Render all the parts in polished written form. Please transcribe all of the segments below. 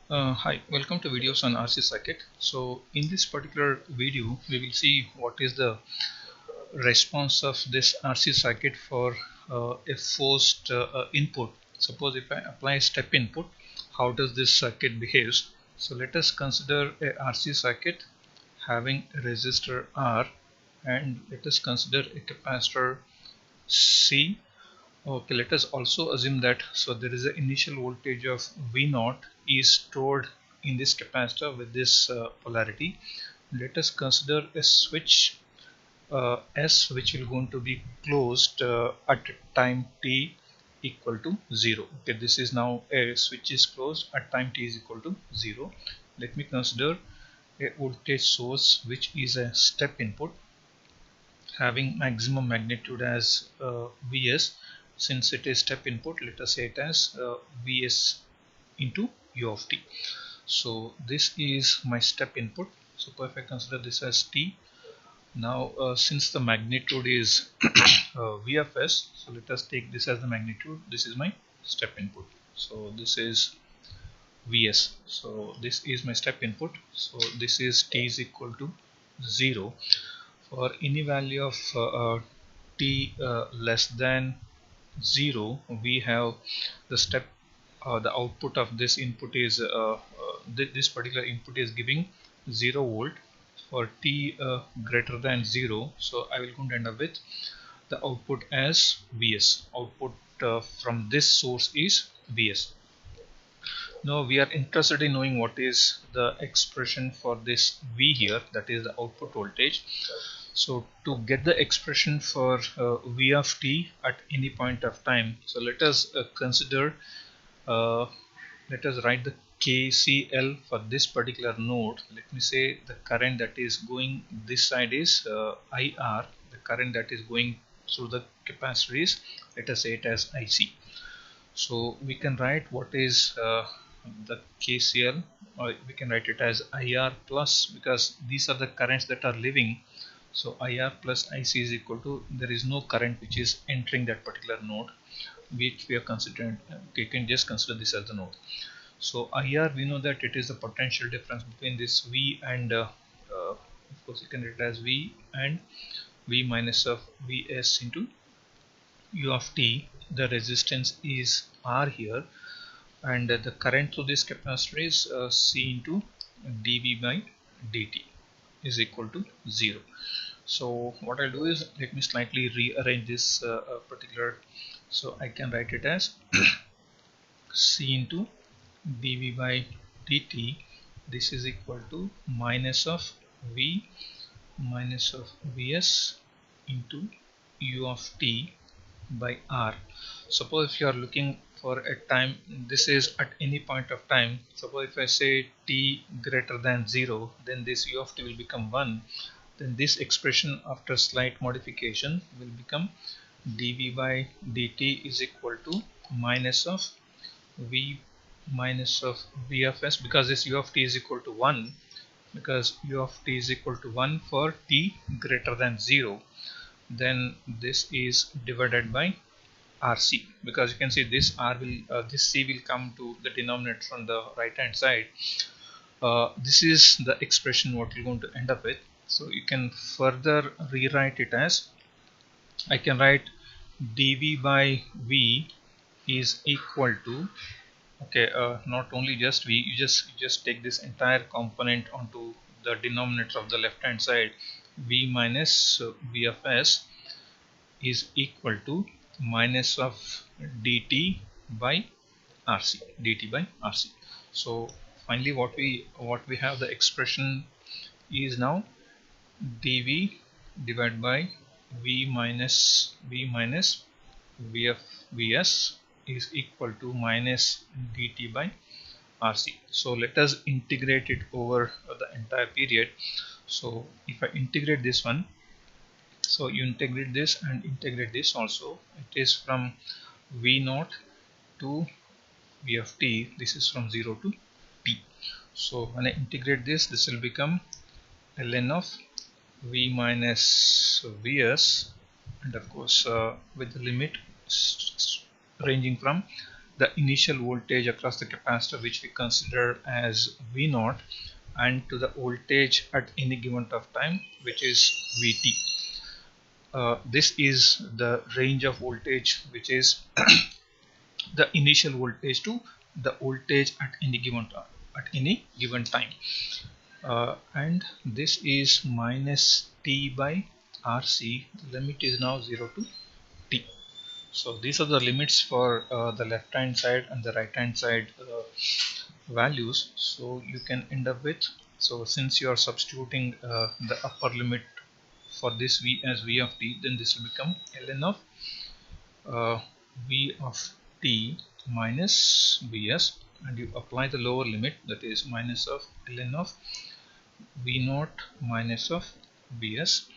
Hi, welcome to videos on RC circuit. So in this particular video we will see what is the response of this RC circuit for a forced input. Suppose if I apply step input, how does this circuit behaves? So let us consider a RC circuit having a resistor R, and let us consider a capacitor C. Okay, let us also assume that there is an initial voltage of V0 is stored in this capacitor with this polarity. Let us consider a switch S, which will going to be closed at time t equal to 0. Okay, this is now a switch is closed at time t is equal to 0. Let me consider a voltage source which is a step input having maximum magnitude as Vs. Since it is step input, let us say it as Vs into u of t. So this is my step input. So if I consider this as t, now since the magnitude is V of s, so let us take this as the magnitude. This is my step input. So this is Vs. So this is my step input. So this is t is equal to 0. For any value of t less than 0, we have the step the output of this input is this particular input is giving 0 volt. For t greater than 0, so I will going to end up with the output as Vs. Output from this source is Vs. Now we are interested in knowing what is the expression for this V here, that is the output voltage. So to get the expression for V of t at any point of time, so let us consider, uh, let us write the KCL for this particular node. Let me say the current that is going this side is IR, the current that is going through the capacitor is, let us say it as IC. So we can write what is the KCL, or we can write it as IR plus, because these are the currents that are leaving. So IR plus IC is equal to, there is no current which is entering that particular node which we are considering. You can just consider this as the node. So IR, we know that it is the potential difference between this V and of course you can write it as V and V minus of Vs into U of t. The resistance is R here, and the current through this capacitor is C into dV by dt is equal to 0. So what I'll do is, let me slightly rearrange this particular, so I can write it as C into dV by dt. This is equal to minus of V minus of Vs into U of t by R. Suppose if you are looking for a time, this is at any point of time. Suppose if I say t greater than 0, then this U of t will become 1. Then this expression after slight modification will become dV by dt is equal to minus of V minus of V of s, because this U of t is equal to 1, because U of t is equal to 1 for t greater than 0. Then this is divided by RC, because you can see this R will this C will come to the denominator on the right hand side. This is the expression what you're going to end up with. So you can further rewrite it as, I can write dV by V is equal to, okay, not only just V, you just take this entire component onto the denominator of the left hand side. V minus V of s is equal to minus of dt by RC. So finally what we have, the expression is now dV divided by V minus V of Vs is equal to minus dt by RC. So let us integrate it over the entire period. So if I integrate this one, so you integrate this and integrate this also, it is from V0 to V of t, this is from 0 to t. So when I integrate this, this will become ln of V minus Vs, and of course with the limit ranging from the initial voltage across the capacitor, which we consider as V0, and to the voltage at any given of time, which is Vt. This is the range of voltage, which is the initial voltage to the voltage at any given time, and this is minus T by RC. The limit is now 0 to T. So these are the limits for the left hand side and the right hand side values. So you can end up with, so since you are substituting the upper limit for this V as V of t, then this will become ln of V of t minus Vs, and you apply the lower limit, that is minus of ln of V0 minus of Vs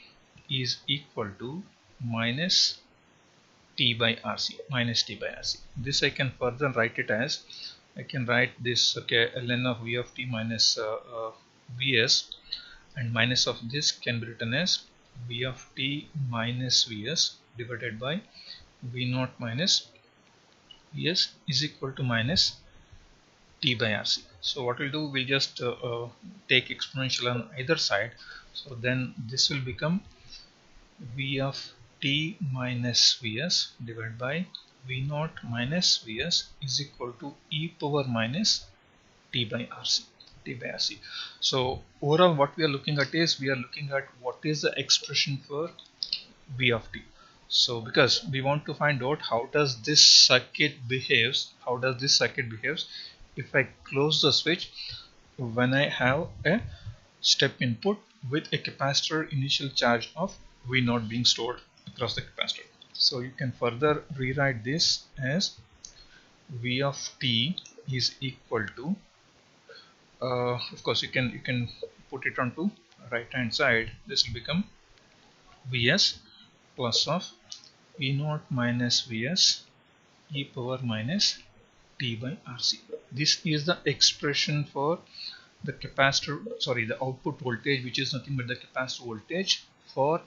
is equal to minus T by RC, minus T by RC. This I can further write it as, I can write this, okay, ln of V of t minus Vs, and minus of this can be written as V of t minus Vs divided by V0 minus Vs is equal to minus T by RC. So what we'll do, we'll just take exponential on either side. So then this will become V of t minus Vs divided by V0 minus Vs is equal to e power minus T by RC. So overall what we are looking at is, we are looking at what is the expression for V of t. So because we want to find out how does this circuit behaves, if I close the switch when I have a step input with a capacitor initial charge of V0 being stored across the capacitor. So you can further rewrite this as V of t is equal to, of course you can put it onto right hand side. This will become Vs plus of V0 minus Vs e power minus T by RC. This is the expression for the capacitor, sorry, the output voltage, which is nothing but the capacitor voltage for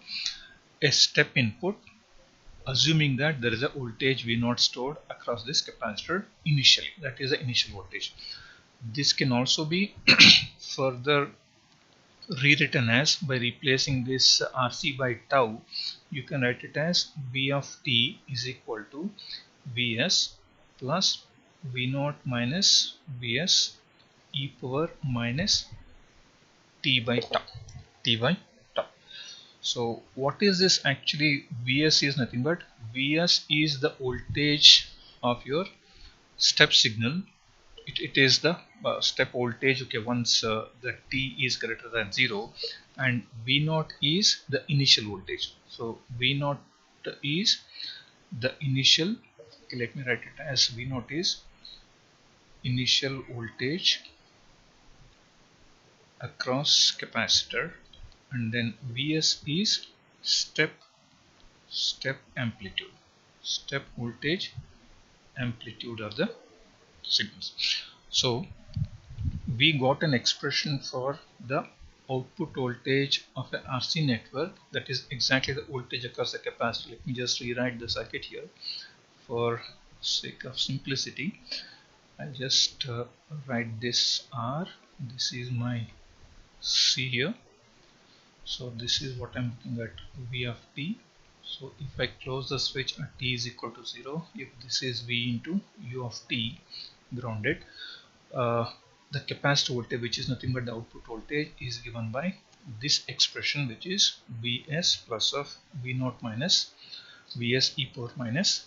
a step input, assuming that there is a voltage V0 stored across this capacitor initially, that is the initial voltage. This can also be further rewritten as, by replacing this RC by tau, you can write it as V of t is equal to Vs plus V0 minus Vs e power minus T by tau. So what is this actually? Vs is nothing but, Vs is the voltage of your step signal. It is the step voltage, okay, once the t is greater than 0, and V0 is the initial voltage. So V0 is the initial, okay, let me write it as V0 is initial voltage across capacitor, and then Vs is step amplitude, step voltage amplitude of the signals. So we got an expression for the output voltage of a RC network, that is exactly the voltage across the capacitor. Let me just rewrite the circuit here for sake of simplicity. I'll just write this R, this is my C here. So this is what I'm looking at, V of t. So if I close the switch at t is equal to 0, if this is V into U of t grounded, the capacitor voltage, which is nothing but the output voltage, is given by this expression, which is Vs plus of V0 minus Vs e power minus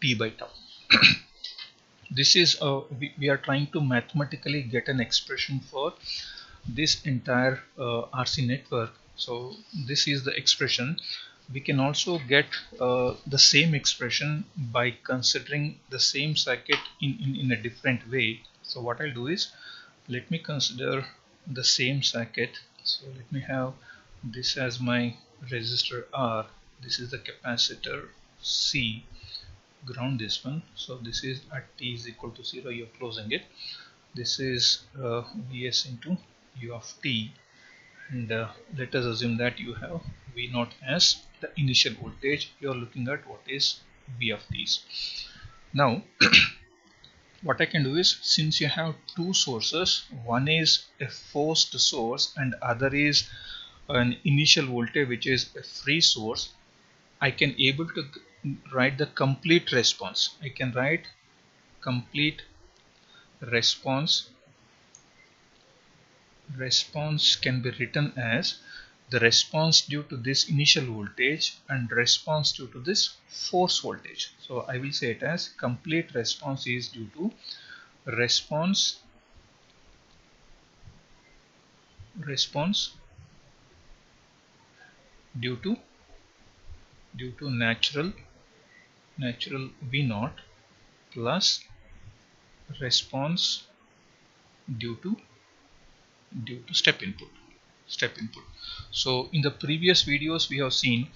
T by tau. This is we are trying to mathematically get an expression for this entire RC network. So this is the expression. We can also get the same expression by considering the same circuit in a different way. So what I'll do is, let me consider the same circuit. So let me have this as my resistor R, this is the capacitor C, ground this one. So this is at t is equal to 0, you're closing it. This is Vs into U of t, and let us assume that you have V0 as the initial voltage. You are looking at what is V of t. Now what I can do is, since you have two sources, one is a forced source and other is an initial voltage which is a free source, I can able to write the complete response. I can write complete response. Response can be written as the response due to this initial voltage and response due to this force voltage. So I will say it as complete response is due to response due to natural V naught plus response due to step input. So in the previous videos we have seen,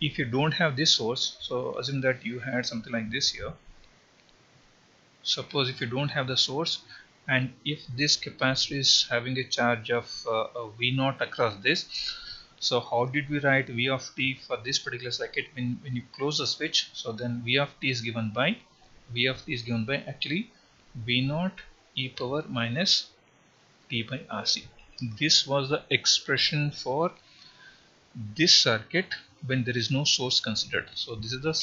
if you don't have this source, so assume that you had something like this here. Suppose if you don't have the source and if this capacitor is having a charge of V naught across this, so how did we write V of t for this particular circuit? When you close the switch, so then V of t is given by actually V naught e power minus t by RC. This was the expression for this circuit when there is no source considered. So this is the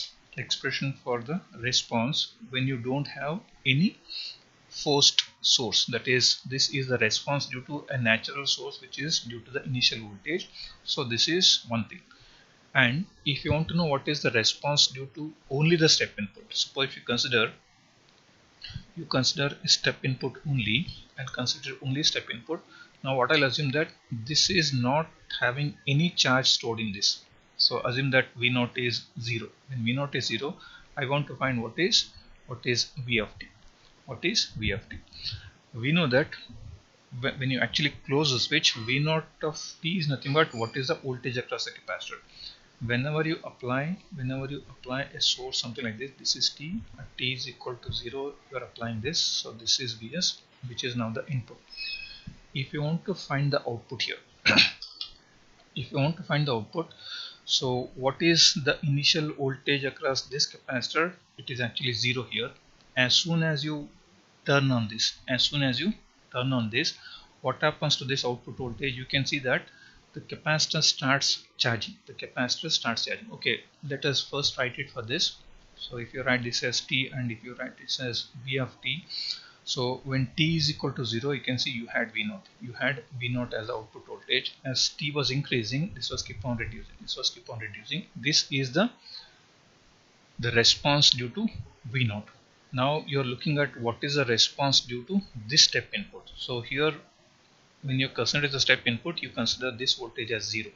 expression for the response when you don't have any forced source. That is, this is the response due to a natural source which is due to the initial voltage. So this is one thing. And if you want to know what is the response due to only the step input, suppose if you consider step input only and consider only step input. Now what I'll assume that this is not having any charge stored in this. So assume that V naught is 0. When V naught is 0, I want to find what is V of t. What is V of t? We know that when you actually close the switch, V naught of t is nothing but what is the voltage across the capacitor. Whenever you apply a source, something like this is t, at t is equal to 0, you are applying this, so this is Vs, which is now the input. If you want to find the output here, so what is the initial voltage across this capacitor? It is actually 0 here. As soon as you turn on this, what happens to this output voltage? You can see that the capacitor starts charging. Okay, let us first write it for this. So if you write this as t and if you write this as V of t, so when t is equal to 0, you can see you had V naught. You had V naught as the output voltage. As t was increasing, this was keep on reducing. This is the response due to V naught. Now you are looking at what is the response due to this step input. So here, when you consider the step input, you consider this voltage as 0.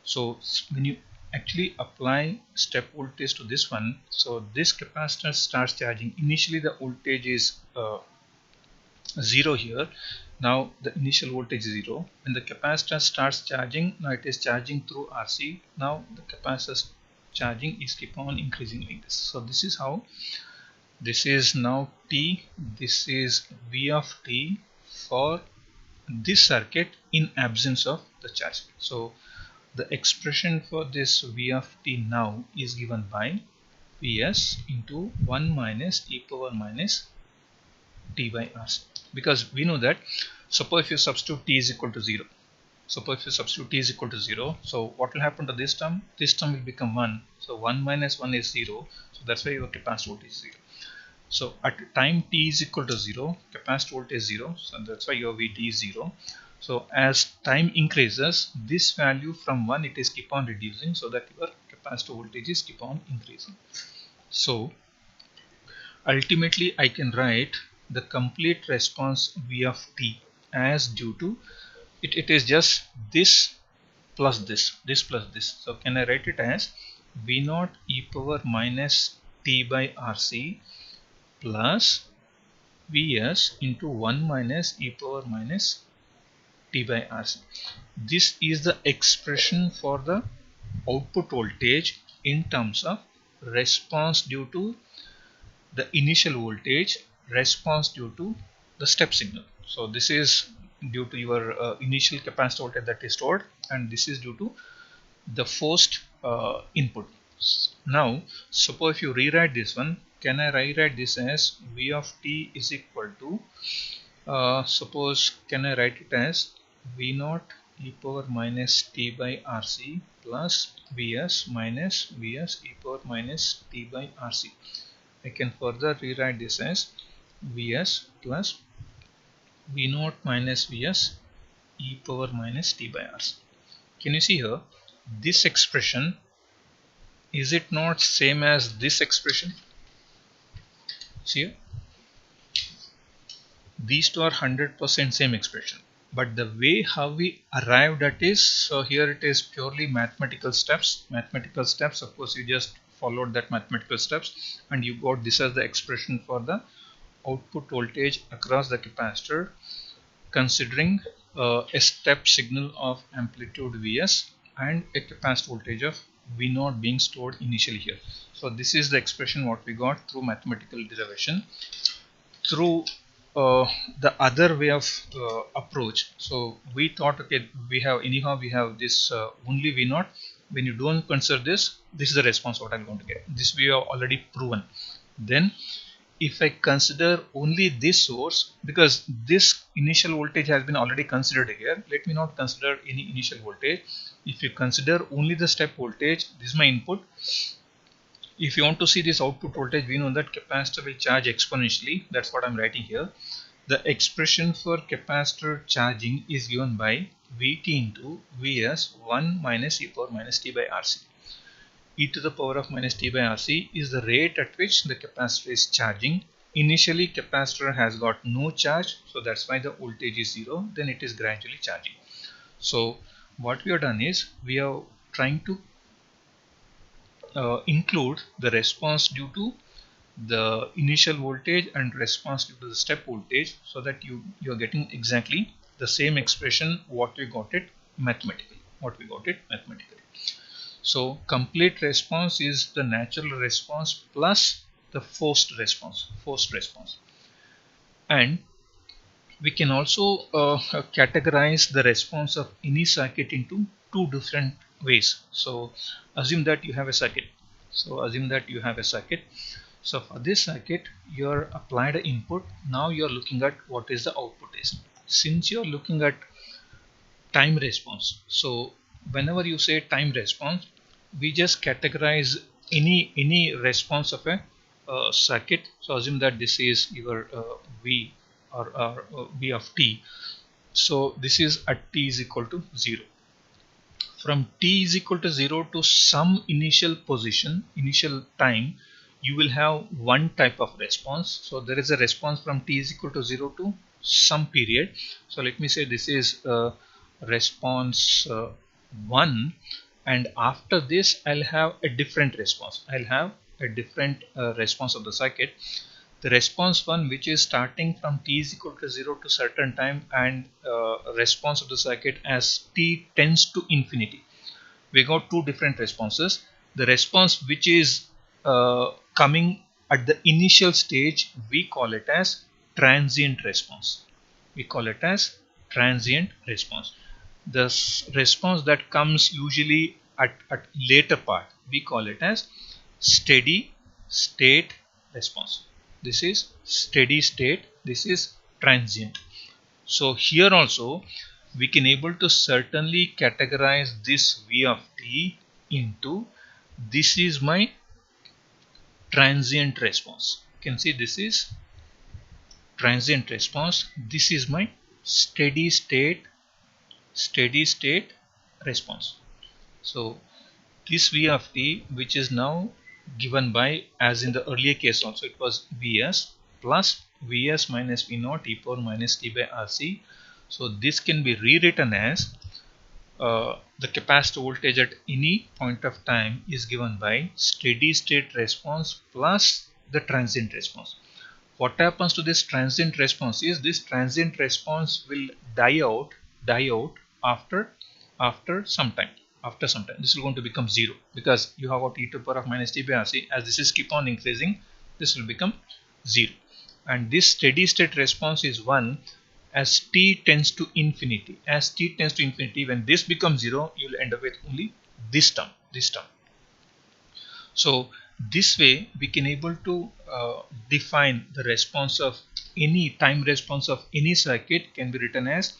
So when you actually apply step voltage to this one, so this capacitor starts charging. Initially the voltage is 0 here. Now the initial voltage is 0. When the capacitor starts charging, now it is charging through RC. Now the capacitor charging is keep on increasing like this. So this is how, this is now t, this is V of t for this circuit in absence of the charge. So the expression for this V of t now is given by Vs into 1 minus e power minus t by RC, because we know that suppose if you substitute t is equal to 0, so what will happen to this term? This term will become 1. So 1 minus 1 is 0. So that's why your capacitor voltage is 0. So at time t is equal to 0, capacitor voltage is 0. So that's why your Vt is 0. So as time increases, this value from 1 it is keep on reducing, so that your capacitor voltage is keep on increasing. So ultimately I can write the complete response V of t as due to it is just this plus this. So can I write it as V naught e power minus t by RC plus Vs into 1 minus e power minus t by RC. This is the expression for the output voltage in terms of response due to the initial voltage, response due to the step signal. So this is due to your initial capacitor voltage that is stored, and this is due to the forced input. Now suppose if you rewrite this one, can I rewrite this as V of t is equal to, suppose can I write it as V naught e power minus t by RC plus Vs minus Vs e power minus t by RC. I can further rewrite this as Vs plus V naught minus Vs e power minus t by RC. Can you see here, this expression, is it not same as this expression? See here, these two are 100% same expression, but the way how we arrived at is, so here it is purely mathematical steps. Of course you just followed that mathematical steps and you got this as the expression for the output voltage across the capacitor, considering a step signal of amplitude Vs and a capacitor voltage of V0 being stored initially here. So this is the expression what we got through mathematical derivation. Through the other way of approach, so we thought, okay, we have this only V0. When you don't consider this is the response what I'm going to get. This we have already proven. Then if I consider only this source, because this initial voltage has been already considered here, let me not consider any initial voltage. If you consider only the step voltage, this is my input. If you want to see this output voltage, we know that capacitor will charge exponentially. That's what I'm writing here. The expression for capacitor charging is given by Vt into Vs 1 minus e power minus t by Rc. E to the power of minus t by Rc is the rate at which the capacitor is charging. Initially capacitor has got no charge, so that's why the voltage is 0. Then it is gradually charging. So what we have done is we are trying to include the response due to the initial voltage and response due to the step voltage, so that you are getting exactly the same expression what we got it mathematically. So complete response is the natural response plus the forced response. And we can also categorize the response of any circuit into two different ways. So assume that you have a circuit. So for this circuit you are applied an input. Now you are looking at what is the output is. Since you are looking at time response, so whenever you say time response, we just categorize any response of a circuit. So assume that this is your V or V of t. So this is at t is equal to 0. From t is equal to 0 to some initial time, you will have one type of response. So there is a response from t is equal to 0 to some period. So let me say this is response 1, and after this I'll have a different response. Response of the circuit. The response 1, which is starting from t is equal to 0 to certain time, and response of the circuit as t tends to infinity. We got two different responses. The response which is coming at the initial stage, we call it as transient response. The response that comes usually at later part, we call it as steady state response. This is steady state, this is transient. So here also we can able to certainly categorize this V of t into, this is my transient response. You can see this is transient response, this is my steady state response. So this V of t, which is now given by, as in the earlier case also it was Vs plus Vs minus V naught e power minus t by Rc. So this can be rewritten as the capacitor voltage at any point of time is given by steady state response plus the transient response. What happens to this transient response is, this transient response will die out after some time. This is going to become 0, because you have got e to the power of minus t by Rc. As this is keep on increasing, this will become 0, and this steady state response is 1 as t tends to infinity. When this becomes 0, you will end up with only this term. So this way we can able to define the response of any time response of any circuit can be written as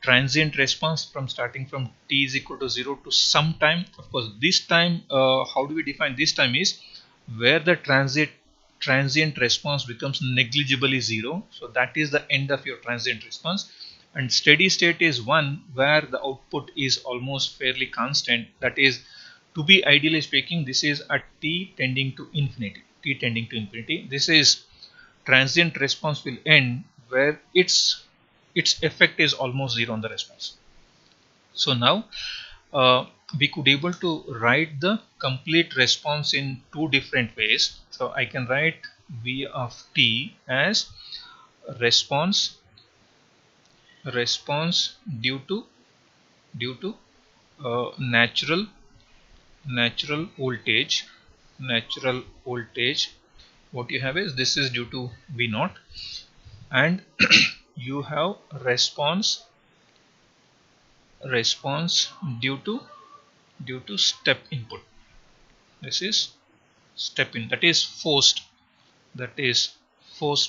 transient response from starting from t is equal to 0 to some time. Of course, this time, how do we define this time is where the transient response becomes negligibly 0. So that is the end of your transient response. And steady state is one where the output is almost fairly constant. That is, to be ideally speaking, this is at t tending to infinity. T tending to infinity. This is transient response will end where its effect is almost 0 on the response. So now we could able to write the complete response in two different ways. So I can write v of t as response due to natural voltage. What you have is this is due to v naught, and you have response due to step input. This is step in, that is forced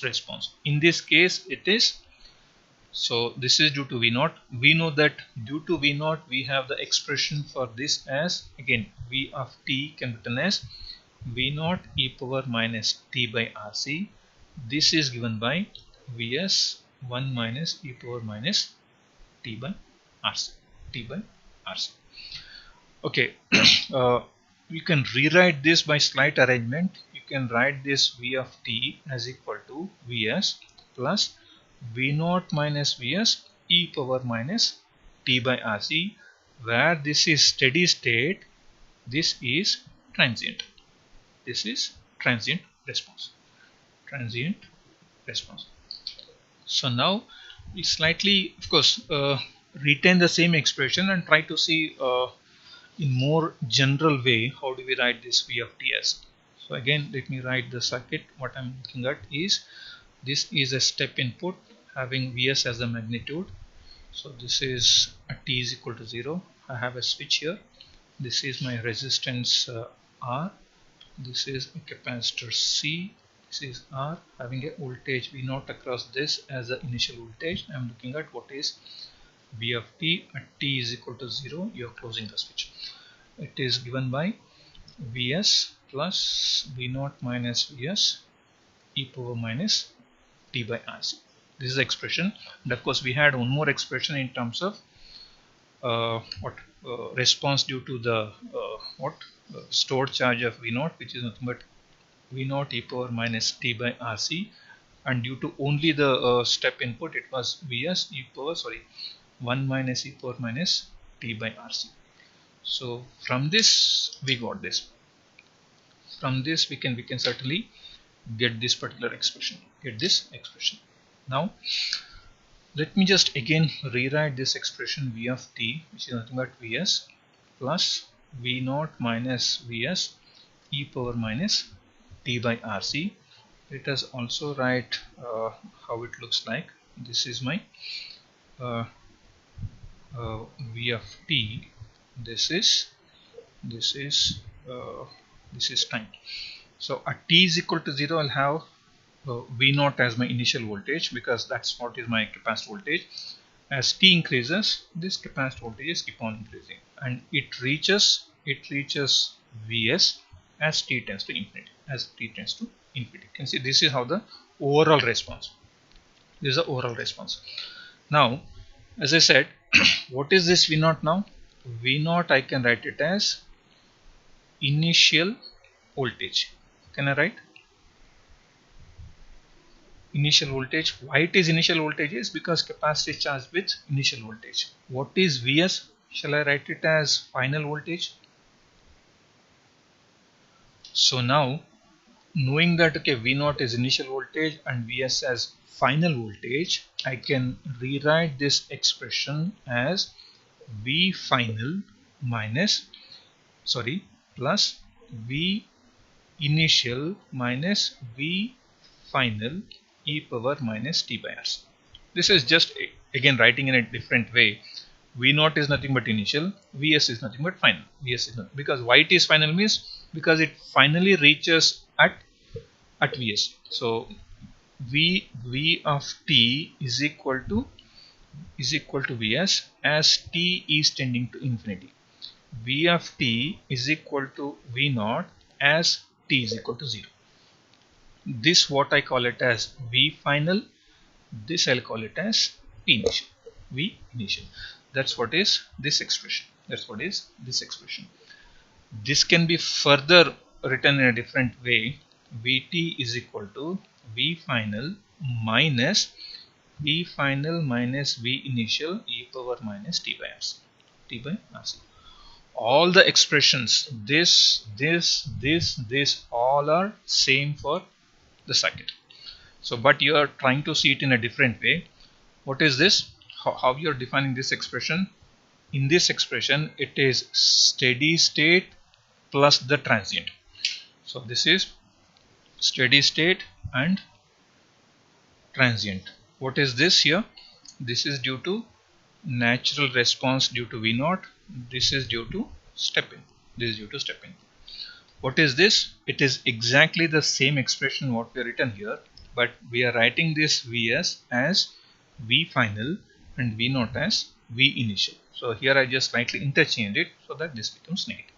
response. In this case it is, so this is due to v naught. We know that due to v naught we have the expression for this as, again, v of t can be written as v naught e power minus t by rc. This is given by vs 1 minus e power minus t by rc. Okay, you can rewrite this by slight arrangement. You can write this v of t as equal to vs plus v naught minus vs e power minus t by rc, where this is steady state, this is transient. This is transient response. So now we slightly, of course, retain the same expression and try to see in more general way how do we write this v of t as. So again, let me write the circuit. What I'm looking at is, this is a step input having vs as the magnitude. So this is at t is equal to 0. I have a switch here. This is my resistance R. This is a capacitor C. This is R having a voltage v naught across this as the initial voltage. I'm looking at what is v of t at t is equal to 0. You are closing the switch. It is given by vs plus v naught minus vs e power minus t by rc. This is the expression. And of course we had one more expression in terms of response due to the stored charge of v naught, which is nothing but v naught e power minus t by rc, and due to only the step input it was vs 1 minus e power minus t by rc. So from this we got this. From this we can certainly get this particular expression. Now let me just again rewrite this expression v of t, which is nothing but vs plus v naught minus vs e power minus t by rc. Let us also write how it looks like. This is my v of t. This is time. So at t is equal to 0, I'll have v naught as my initial voltage, because that's what is my capacitor voltage. As t increases, this capacitor voltages keep on increasing, and it reaches vs as t tends to infinity. You can see this is how the overall response. This is the overall response. Now, as I said, what is this v naught now? V naught, I can write it as initial voltage. Can I write initial voltage? Why it is initial voltage is because capacitor is charged with initial voltage. What is Vs? Shall I write it as final voltage? So now, knowing that okay, V naught is initial voltage and Vs as final voltage, I can rewrite this expression as V final plus V initial minus V final e power minus t by r. This is just again writing in a different way. V naught is nothing but initial, Vs is nothing but final. Because why it is final means because it finally reaches at Vs. So V of t is equal to Vs as t is tending to infinity. V of t is equal to V naught as t is equal to 0. This what I call it as V final. This I'll call it as P initial. V initial. That's what is this expression. That's what is this expression. This can be further written in a different way. Vt is equal to V final minus V initial e power minus t by rc. T by rc. All the expressions, this, all are same for the circuit. So, but you are trying to see it in a different way. What is this? How you are defining this expression? In this expression, it is steady state plus the transient. So, this is steady state and transient. What is this here? This is due to natural response due to V naught. This is due to stepping. This is due to stepping. What is this? It is exactly the same expression what we have written here, but we are writing this Vs as V final and V naught as V initial. So here I just slightly interchange it so that this becomes negative.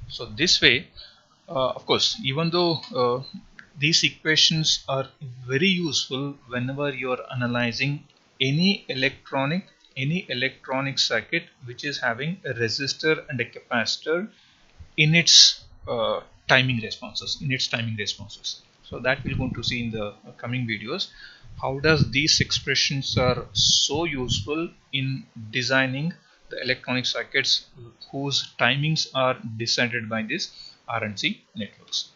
So this way, of course, even though these equations are very useful whenever you are analyzing any electronic circuit which is having a resistor and a capacitor in its timing responses, so that we're going to see in the coming videos. How does these expressions are so useful in designing the electronic circuits whose timings are decided by this RNC networks.